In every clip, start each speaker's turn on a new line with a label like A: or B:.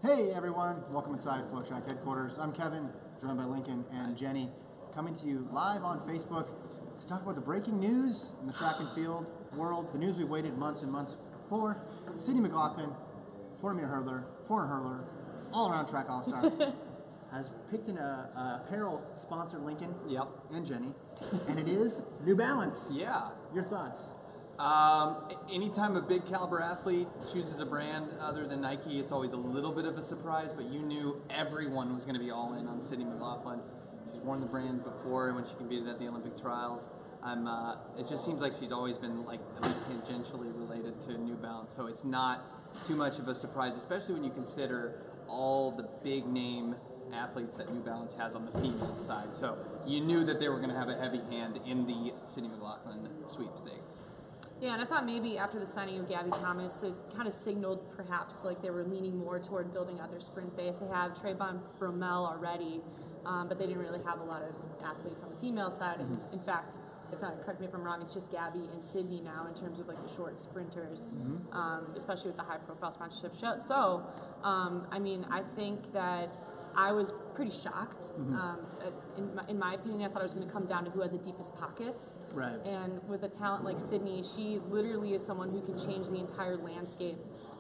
A: Hey everyone, welcome inside FloTrack headquarters. I'm Kevin, joined by Lincoln and Jenny, coming to you live on Facebook to talk about the breaking news in the track and field world, the news we've waited months and months for. Sydney McLaughlin, 400-meter hurdler, foreign hurler, all-around track all-star, has picked an apparel sponsor, Lincoln and Jenny, and it is New Balance.
B: Yeah.
A: Your thoughts?
B: Anytime a big caliber athlete chooses a brand other than Nike, it's always a little bit of a surprise, but you knew everyone was going to be all in on Sydney McLaughlin. She's worn the brand before when she competed at the Olympic trials. It just seems like she's always been like at least tangentially related to New Balance, so it's not too much of a surprise, especially when you consider all the big name athletes that New Balance has on the female side. So you knew that they were going to have a heavy hand in the Sydney McLaughlin sweepstakes.
C: Yeah, and I thought maybe after the signing of Gabby Thomas, it kind of signaled perhaps like they were leaning more toward building out their sprint base. They have Trayvon Bromell already, but they didn't really have a lot of athletes on the female side. And in fact, correct me if I'm wrong, it's just Gabby and Sydney now in terms of like the short sprinters, especially with the high-profile sponsorship. So, I mean, I think that I was pretty shocked. In my opinion, I thought it was going to come down to who had the deepest pockets.
A: Right.
C: And with a talent like Sydney, she literally is someone who can change the entire landscape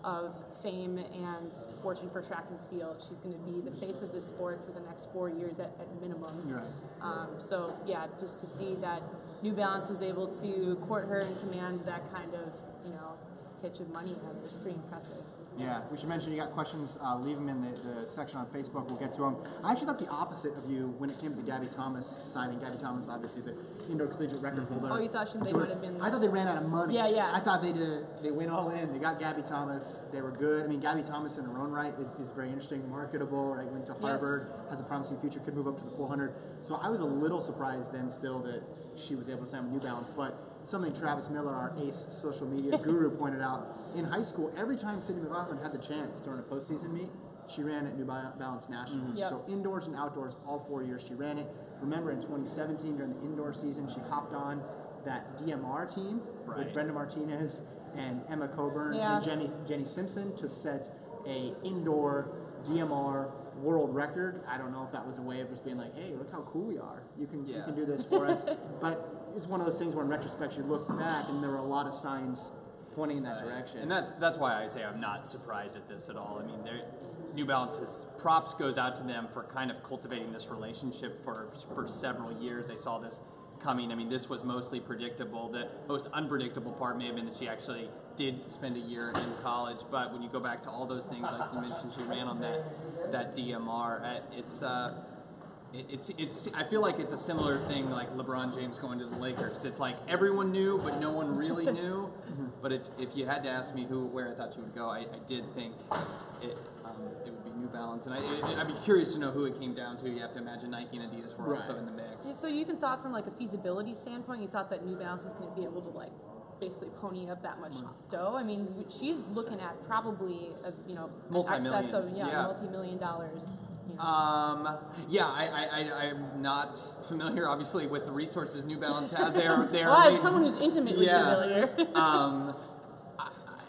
C: of fame and fortune for track and field. She's going to be the face of the sport for the next 4 years at minimum.
A: Right.
C: So yeah, just to see that New Balance was able to court her and command that kind of, pitch of money was pretty impressive.
A: Yeah, we should mention you got questions, leave them in the section on Facebook, we'll get to them. I actually thought the opposite of you when it came to the Gabby Thomas signing. Gabby Thomas, obviously the indoor collegiate record holder.
C: Oh, you thought they might have been...
A: I thought they ran out of money.
C: Yeah.
A: I thought they went all in, they got Gabby Thomas, they were good. I mean, Gabby Thomas in her own right is very interesting, marketable, right? Went to Harvard, has a promising future, could move up to the 400. So I was a little surprised then still that she was able to sign with New Balance, but something Travis Miller, our ace social media guru, pointed out. In high school, every time Sydney McLaughlin had the chance to run a postseason meet, she ran at New Balance Nationals.
C: Yep.
A: So indoors and outdoors, all 4 years she ran it. Remember in 2017 during the indoor season, she hopped on that DMR team with Brenda Martinez and Emma Coburn and Jenny Simpson to set a indoor DMR world record. I don't know if that was a way of just being like, hey, look how cool we are. You can do this for us. But it's one of those things where in retrospect you look back and there were a lot of signs pointing in that direction.
B: And that's why I say I'm not surprised at this at all. I mean, New Balance's props goes out to them for kind of cultivating this relationship for several years. They saw this coming. I mean, this was mostly predictable. The most unpredictable part may have been that she actually did spend a year in college. But when you go back to all those things, like you mentioned, she ran on that DMR. It's I feel like it's a similar thing like LeBron James going to the Lakers. It's like everyone knew, but no one really knew. But if you had to ask me where I thought she would go, I did think it would be New Balance. And I'd be curious to know who it came down to. You have to imagine Nike and Adidas were also in the mix.
C: So you even thought from like a feasibility standpoint, you thought that New Balance was going to be able to like basically pony up that much dough. I mean, she's looking at probably excess of multi-million dollars.
B: I'm not familiar, obviously, with the resources New Balance has. They are
C: well, as someone who's intimately familiar.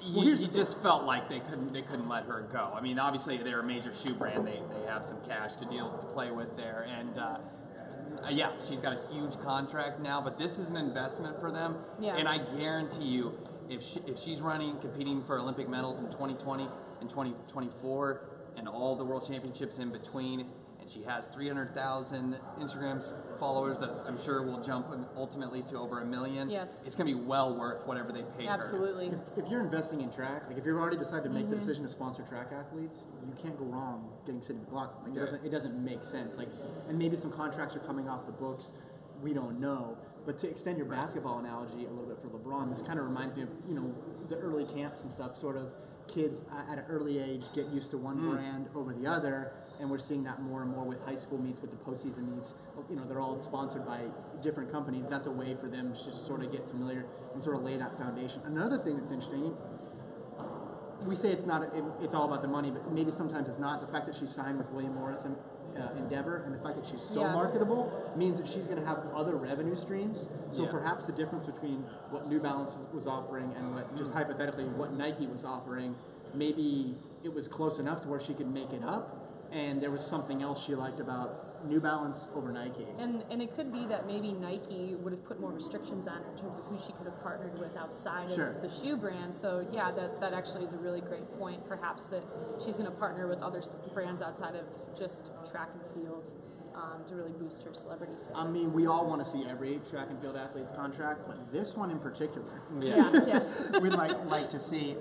B: You just felt like they couldn't let her go. I mean, obviously they're a major shoe brand. They have some cash to play with there, and she's got a huge contract now. But this is an investment for them, and I guarantee you, if she's competing for Olympic medals in 2020 and 2024. And all the world championships in between, and she has 300,000 Instagram followers that I'm sure will jump ultimately to over 1 million.
C: Yes.
B: It's going to be well worth whatever they pay her.
C: Absolutely.
A: If you're investing in track, like if you've already decided to make the decision to sponsor track athletes, you can't go wrong getting Sydney McLaughlin. Like it doesn't make sense. Like, and maybe some contracts are coming off the books, we don't know. But to extend your basketball analogy a little bit for LeBron, this kind of reminds me of the early camps and stuff. Sort of kids at an early age get used to one brand over the other, and we're seeing that more and more with high school meets, with the postseason meets. They're all sponsored by different companies. That's a way for them to just sort of get familiar and sort of lay that foundation. Another thing that's interesting, we say it's all about the money, but maybe sometimes it's not. The fact that she signed with William Morris and Endeavor, and the fact that she's so marketable means that she's going to have other revenue streams. So perhaps the difference between what New Balance was offering and what, just hypothetically, what Nike was offering, maybe it was close enough to where she could make it up, and there was something else she liked about New Balance over Nike.
C: And it could be that maybe Nike would have put more restrictions on her in terms of who she could have partnered with outside of the shoe brand. So yeah, that actually is a really great point. Perhaps that she's going to partner with other brands outside of just track and field to really boost her celebrity status.
A: I mean, we all want to see every track and field athlete's contract, but this one in particular,
C: yes,
A: we'd like to see.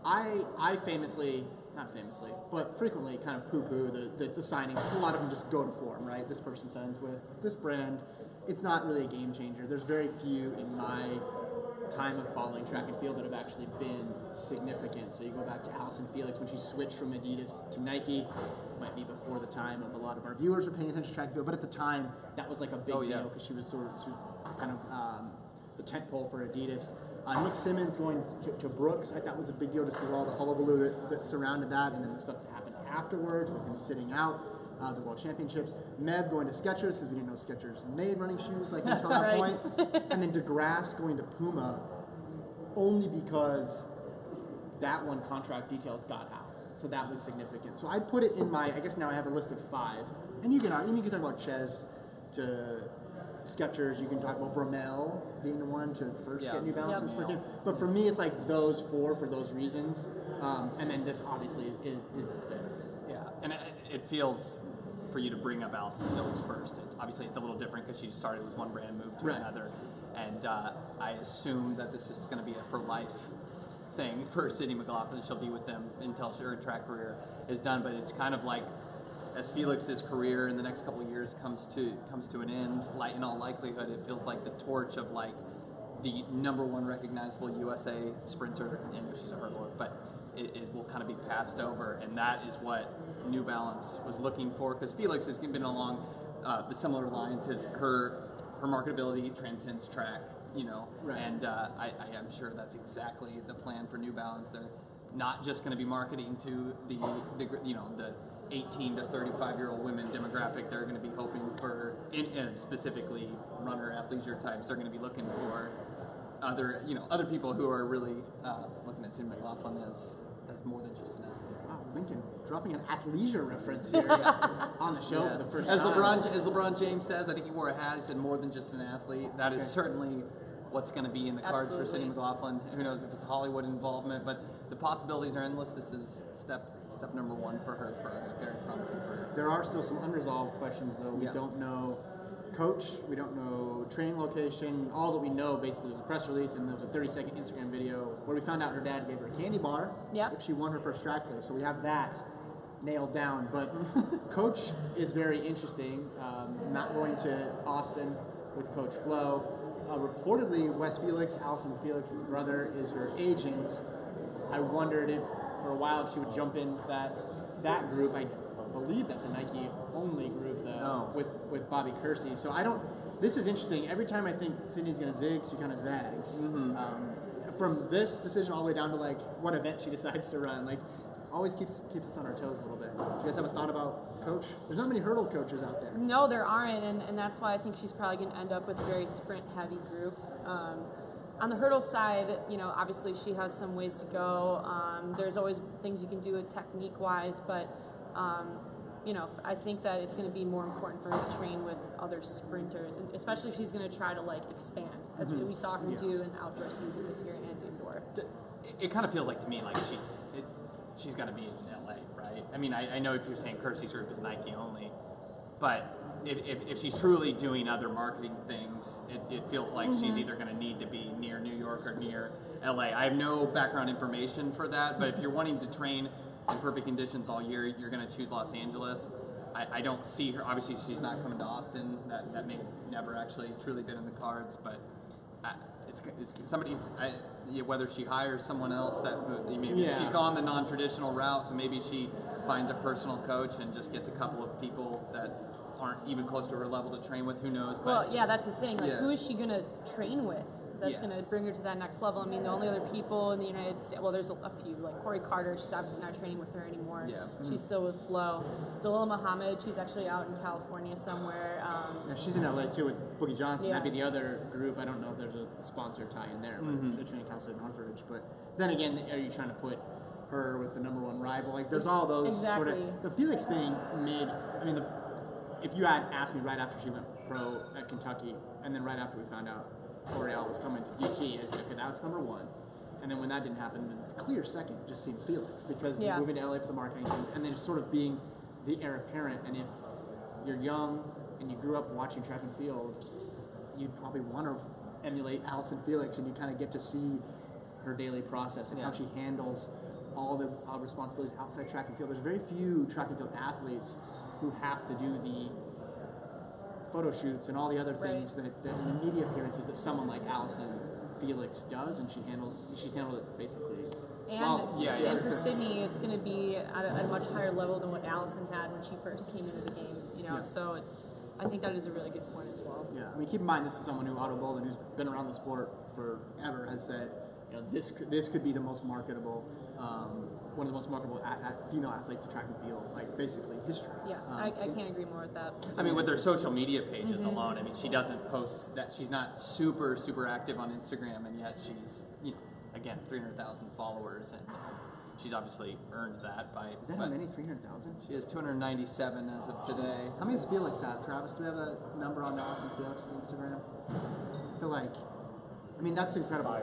A: I famously, not famously, but frequently kind of poo-poo the signings. A lot of them just go to form, right? This person signs with this brand. It's not really a game changer. There's very few in my time of following track and field that have actually been significant. So you go back to Allison Felix when she switched from Adidas to Nike. Might be before the time of a lot of our viewers were paying attention to track and field, but at the time that was like a big deal because she was kind of the tent pole for Adidas. Nick Simmons going to Brooks, I thought was a big deal just because of all the hullabaloo that surrounded that, and then the stuff that happened afterwards with him sitting out the World Championships. Meb going to Skechers because we didn't know Skechers made running shoes like until that point. And then DeGrasse going to Puma only because that one contract details got out. So that was significant. So I'd put it in my, I guess now I have a list of 5. And you can talk about Ches to Skechers, you can talk about Bromell being the one to first get New Balance in spring. But for me, it's like those 4 for those reasons. And then this obviously is the 5th.
B: Yeah, and it feels for you to bring up Allison Felix first. Obviously, it's a little different because she started with one brand, moved to another. And I assume that this is going to be a for life thing for Sydney McLaughlin. She'll be with them until her track career is done. But it's kind of like, as Felix's career in the next couple of years comes to an end, in all likelihood, it feels like the torch of like the #1 recognizable USA sprinter, and she's a hurdler, but it will kind of be passed over, and that is what New Balance was looking for, because Felix has been along the similar lines. Her marketability transcends track, and I am sure that's exactly the plan for New Balance. They're not just going to be marketing to the 18 to 35-year-old women demographic. They're going to be hoping for, and specifically runner athleisure types. They're going to be looking for other people who are really looking at Sydney McLaughlin as more than just an athlete.
A: Wow, Lincoln dropping an athleisure reference here on the show for the first
B: time.
A: As
B: LeBron James says, I think he wore a hat. He said more than just an athlete. That is certainly what's going to be in the cards for Sydney McLaughlin. Who knows if it's Hollywood involvement, but the possibilities are endless. This is step #1 for her for a very promising career.
A: There are still some unresolved questions, though. We don't know coach, we don't know training location. All that we know, basically, was a press release, and there was a 30-second Instagram video where we found out her dad gave her a candy bar if she won her first track race. So we have that nailed down. But coach is very interesting. Not going to Austin with Coach Flo. Reportedly, Wes Felix, Allison Felix's brother, is her agent. I wondered if, for a while, she would jump in that group. I believe that's a Nike-only group, though, with Bobby Kersey. So this is interesting. Every time I think Sydney's going to zig, she kind of zags. From this decision all the way down to, what event she decides to run, always keeps us on our toes a little bit. Do you guys have a thought about coach? There's not many hurdle coaches out there.
C: No, there aren't, and that's why I think she's probably going to end up with a very sprint-heavy group. On the hurdle side, obviously she has some ways to go. There's always things you can do technique-wise, but, I think that it's going to be more important for her to train with other sprinters, and especially if she's going to try to, expand, as we saw her do in the outdoor season this year and indoor.
B: It kind of feels like to me like she's going to be in LA, right? I mean, I know if you're saying Kersey's group is Nike only, but if she's truly doing other marketing things, it feels like she's either going to need to be near New York or near LA. I have no background information for that, but if you're wanting to train in perfect conditions all year, you're going to choose Los Angeles. I don't see her. Obviously, she's not coming to Austin. That may have never actually truly been in the cards, but it's somebody's. Whether she hires someone else she's gone the non-traditional route, so maybe she finds a personal coach and just gets a couple of people that aren't even close to her level to train with. Who knows? But
C: that's the thing. Who is she going to train with? That's going to bring her to that next level. I mean, the only other people in the United States, there's a few, like Corey Carter. She's obviously not training with her anymore. She's still with Flo. Dalila Muhammad, she's actually out in California somewhere.
A: She's in LA too with Boogie Johnson. That'd be the other group. I don't know if there's a sponsor tie in there, but they're training Cal State Northridge. But then again, are you trying to put her with the #1 rival. Like, there's all those sort
C: Exactly.
A: of. The Felix thing made. I mean, if you had asked me right after she went pro at Kentucky, and then right after we found out L'Oreal was coming to UT, I'd say, okay, that's #1. And then when that didn't happen, the clear second just seemed Felix, because moving to LA for the marketing things, and then just sort of being the heir apparent. And if you're young and you grew up watching track and field, you'd probably want to emulate Allison Felix, and you kind of get to see her daily process and how she handles all the responsibilities outside track and field. There's very few track and field athletes who have to do the photo shoots and all the other things that in the media appearances that someone like Allison Felix does, and she's handled it basically.
C: And for Sydney, it's going to be at a much higher level than what Allison had when she first came into the game. So I think that is a really good point as well.
A: Yeah, I mean, keep in mind this is someone who Otto Bolden, who's been around the sport forever, has said, this could be the most marketable, one of the most marketable female athletes in track and field, like basically history.
C: Yeah, I can't agree more with that.
B: I mean, with her social media pages alone, I mean, she doesn't post that. She's not super active on Instagram, and yet she's, again, 300,000 followers, and she's obviously earned that by.
A: Is that how many? 300,000?
B: She has 297 as of today.
A: How many does Felix have, Travis? Do we have a number on Allison Felix's Instagram? I feel like, that's incredible.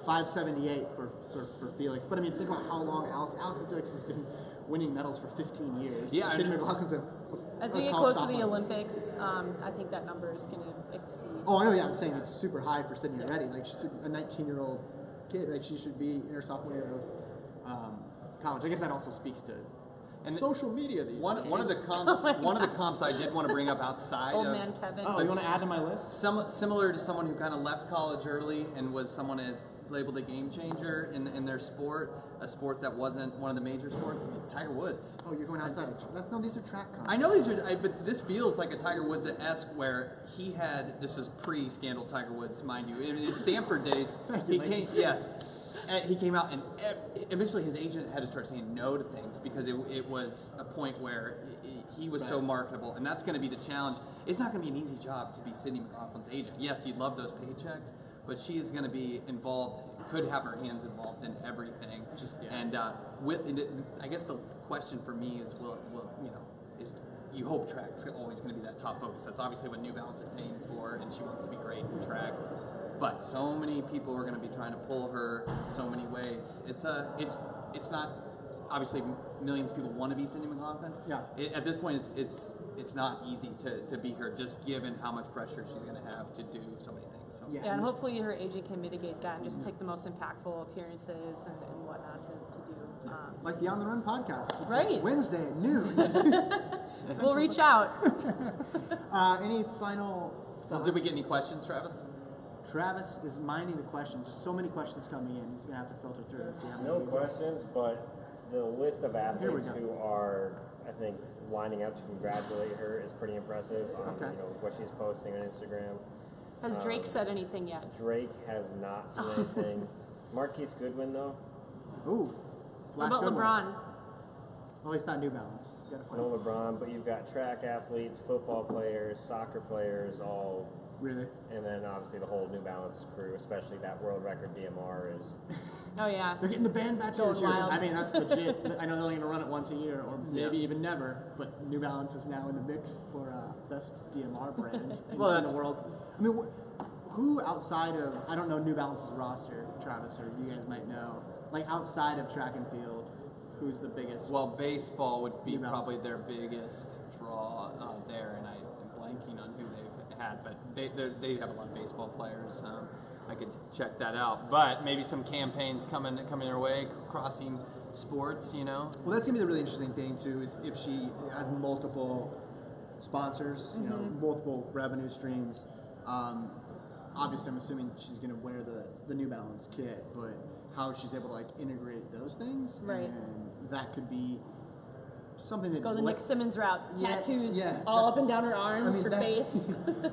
A: 578 for Felix. But I mean, think about how long Allison Felix has been winning medals for 15 years.
B: Yeah,
A: Sydney McLaughlin's
C: as we get close to the Olympics, I think that number is going to exceed.
A: Oh, I know. Yeah, I'm saying it's super high for Sydney already. Like, she's a 19-year-old kid. Like, she should be in her sophomore year of college. I guess that also speaks to social media these days.
B: One of the comps I did want to bring up outside
C: Old
B: of
C: man Kevin.
A: Oh, you want to add to my list?
B: Similar to someone who kind of left college early and was someone as labeled a game changer in their sport, a sport that wasn't one of the major sports. I mean, Tiger Woods.
A: Oh, you're going outside. No, these are track comps.
B: I know these are, but this feels like a Tiger Woods-esque where he had, this is pre-scandal Tiger Woods, mind you. In his Stanford days, he came out and eventually his agent had to start saying no to things because it was a point where he was so marketable, and that's going to be the challenge. It's not going to be an easy job to be Sydney McLaughlin's agent. Yes, you'd love those paychecks, but she is going to be involved, could have her hands involved in everything. And I guess the question for me is, is you hope track's always going to be that top focus. That's obviously what New Balance is paying for, and she wants to be great in track. But so many people are going to be trying to pull her so many ways. It's not, obviously millions of people want to be Sydney McLaughlin.
A: Yeah.
B: At this point, it's not easy to be her, just given how much pressure she's going to have to do so many things. So.
C: Yeah, and hopefully her agent can mitigate that and just pick the most impactful apperances and whatnot to do.
A: Like the On the Run podcast, which
C: right?
A: is Wednesday at noon.
C: We'll reach out.
A: Any final thoughts?
B: Did we get any questions, Travis?
A: Travis is minding the questions. There's so many questions coming in. He's going to have to filter through and see how many.
D: No questions, but the list of athletes who are, I think, lining up to congratulate her is pretty impressive. What she's posting on Instagram.
C: Has Drake said anything yet?
D: Drake has not said anything. Marquise Goodwin, though.
A: Ooh.
C: What about LeBron?
A: Well, he's not New Balance.
D: No LeBron, but you've got track athletes, football players, soccer players, all.
A: Really?
D: And then obviously the whole New Balance crew, especially that world record DMR is.
C: Oh yeah.
A: They're getting the band back
C: Going
A: this year.
C: wild.
A: I mean, that's legit. I know they're only going to run it once a year, or maybe even never. But New Balance is now in the mix for best DMR brand in the world. I mean, who outside of, I don't know New Balance's roster, Travis, or you guys might know, like outside of track and field, who's the biggest?
B: Well, baseball would be probably their biggest draw there, and I'm blanking on who they've had, but they have a lot of baseball players. I could check that out, but maybe some campaigns coming their way, crossing sports,
A: Well, that's gonna be the really interesting thing too, is if she has multiple sponsors, multiple revenue streams. Obviously, I'm assuming she's gonna wear the New Balance kit, but how she's able to integrate those things,
C: right?
A: And that could be something that
C: go the Nick Simmons route, tattoos all up and down her arms, her face.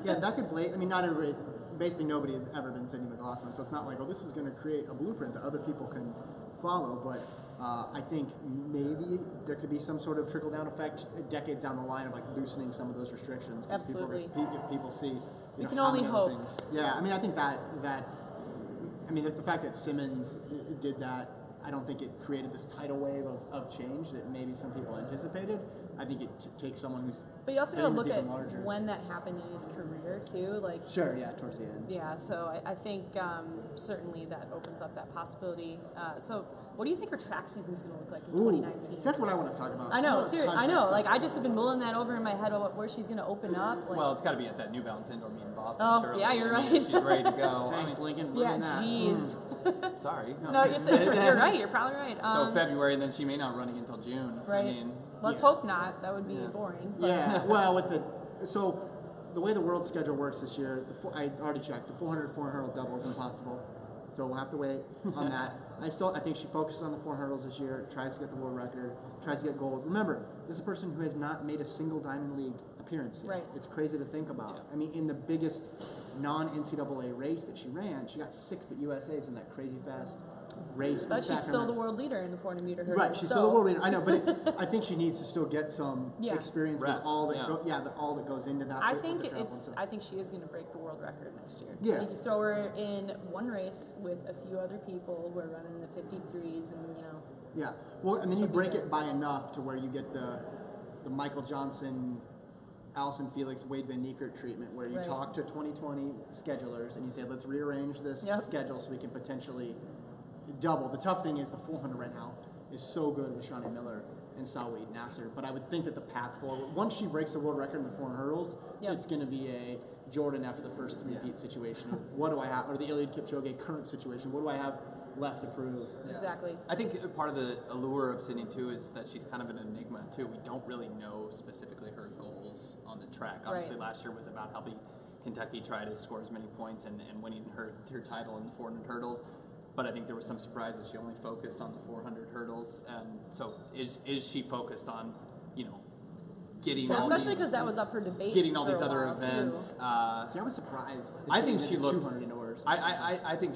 A: That could not everybody. Basically, nobody has ever been Sydney McLaughlin, so it's not like, this is going to create a blueprint that other people can follow. But I think maybe there could be some sort of trickle-down effect decades down the line of loosening some of those restrictions.
C: Absolutely.
A: If people see,
C: we can only hope.
A: Things. Yeah, I mean, I think that the fact that Simmons did that I don't think it created this tidal wave of change that maybe some people anticipated. I think it takes someone who's.
C: But you also got to look at
A: larger.
C: when that happened in his career too. Like
A: sure, yeah, towards the end.
C: Yeah, so I think certainly that opens up that possibility. So what do you think her track season's going to look like in 2019?
A: See, that's what I want to talk about.
C: I know, seriously, I know. Like I just have been mulling that over in my head about where she's going to open up. Like,
B: well, it's got to be at that New Balance indoor meet in Boston.
C: Oh,
B: surely.
C: yeah, you're
B: I mean,
C: right.
B: She's ready to go.
A: Thanks, Lincoln.
C: yeah, jeez.
B: Sorry.
C: No, it's you're right. You're probably right.
B: So February, and then she may not running until June.
C: Right.
B: I mean,
C: let's hope not. That would be boring. But.
A: Yeah. Well, so the way the world schedule works this year, I already checked. The 400 hurdle double is impossible. So we'll have to wait on that. I think she focuses on the 4 hurdles this year, tries to get the world record, tries to get gold. Remember, this is a person who has not made a single Diamond League appearance yet.
C: Right.
A: It's crazy to think about.
B: Yeah.
A: I mean, in the biggest non-NCAA race that she ran, she got 6th at USA's in that crazy fast race.
C: But she's still the world leader in the 400 meter hurdle.
A: Right, she's still the world leader. I know, but I think she needs to still get some
C: Yeah.
A: experience
B: Reps,
A: with all that.
B: yeah.
A: All that goes into that.
C: I
A: with
C: think
A: the travel
C: it's.
A: stuff.
C: I think she is going to break the world record next year.
A: Yeah.
C: You throw her in one race with a few other people who are running the 53s, and
A: Yeah. Well, and then you
C: She'll be
A: break
C: there.
A: it by enough to where you get the Michael Johnson, Allison Felix, Wade Van Niekert treatment, where you
C: Right.
A: talk to 2020 schedulers and you say, let's rearrange this
C: Yep.
A: schedule so we can potentially double. The tough thing is the 400 right now is so good with Shawnee Miller and Saweed Nasser, but I would think that the path forward, once she breaks the world record in the 400 hurdles,
C: Yep.
A: it's going to be a Jordan after the first three-peat situation of what do I have, or the Eliud Kipchoge current situation, what do I have left to prove?
B: Yeah.
C: exactly.
B: I think part of the allure of Sydney too is that she's kind of an enigma too. We don't really know specifically her goals on the track. Obviously,
C: Right.
B: last year was about helping Kentucky try to score as many points and winning her title in the 400 hurdles. But I think there was some surprise that she only focused on the 400 hurdles. And so, is she focused on, getting all
C: Especially
B: these,
C: because that was up for debate.
B: getting all
C: for
B: these
C: a
B: other
C: while,
B: events?
C: too.
A: See, I was surprised. that
B: I think
A: didn't
B: she
A: get
B: looked.
A: 200 indoors.
B: I think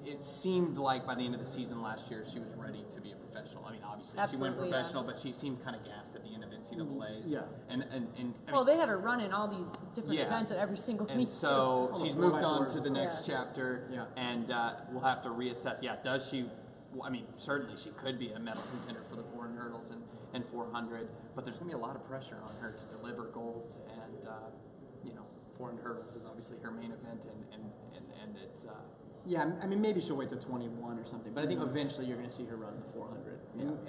B: it seemed like by the end of the season last year she was ready to be a professional. I mean, obviously she went
C: Absolutely,
B: professional, but she seemed kind of gassed at the end of NCAA's.
A: Yeah.
B: And I
C: Well,
B: mean,
C: they had her running all these different
B: Yeah.
C: events at every single
B: and
C: meet.
B: so
A: Oh,
B: she's
A: the
B: moved
A: 4x4
B: on to the
A: as well.
B: next chapter,
A: Yeah.
B: and we'll have to reassess. Yeah, does she? Well, I mean, certainly she could be a medal contender for the 400 hurdles and 400, but there's going to be a lot of pressure on her to deliver golds, and 400 hurdles is obviously her main event, and it's.
A: Yeah, I mean, maybe she'll wait to 21 or something, but I think eventually you're going to see her run the 400.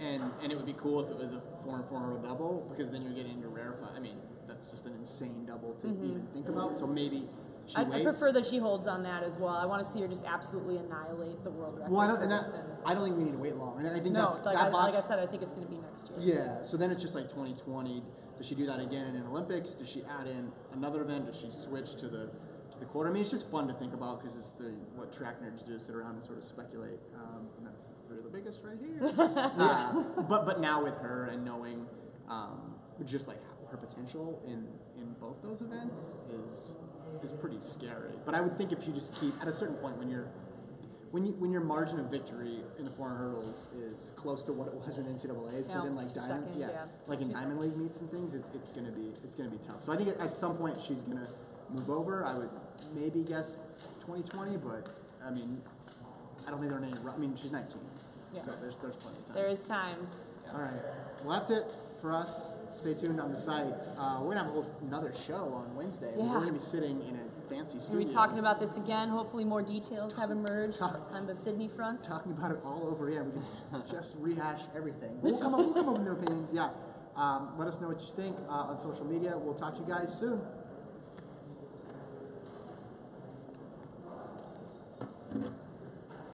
A: And it would be cool if it was a 400 double, because then you're getting into rarefied. I mean, that's just an insane double to even think about. So maybe she
C: I
A: waits.
C: prefer that she holds on that as well. I want to see her just absolutely annihilate the world record.
A: Well, I don't think we need to wait long. And I think
C: no,
A: that's
C: like,
A: that box.
C: like I said, I think it's going to be next year.
A: Yeah, so then it's just like 2020. Does she do that again in Olympics? Does she add in another event? Does she switch to the quarter? I mean, it's just fun to think about because it's what track nerds do, sit around and sort of speculate. And that's three of the biggest right here. But now with her and knowing just like her potential in both those events is pretty scary. But I would think if you just keep at a certain point when your margin of victory in the 400 hurdles is close to what it was in NCAA's,
C: Yeah,
A: but in like
C: 2
A: diamond,
C: seconds, yeah.
A: like in
C: 2
A: diamond league meets and things, it's gonna be tough. So I think at some point she's gonna move over. I would maybe guess 2020, but I mean, I don't think there are any. I mean, she's 19,
C: Yeah.
A: so there's plenty of time.
C: There is time.
A: All right. Well, that's it for us. Stay tuned on the site. We're gonna have another show on Wednesday.
C: Yeah.
A: We're gonna be sitting in a fancy
C: We'll
A: studio.
C: be talking about this again. Hopefully, more details have emerged on the Sydney front.
A: Talking about it all over. Yeah, we can just rehash everything. We'll come up with new opinions. Yeah. Let us know what you think on social media. We'll talk to you guys soon.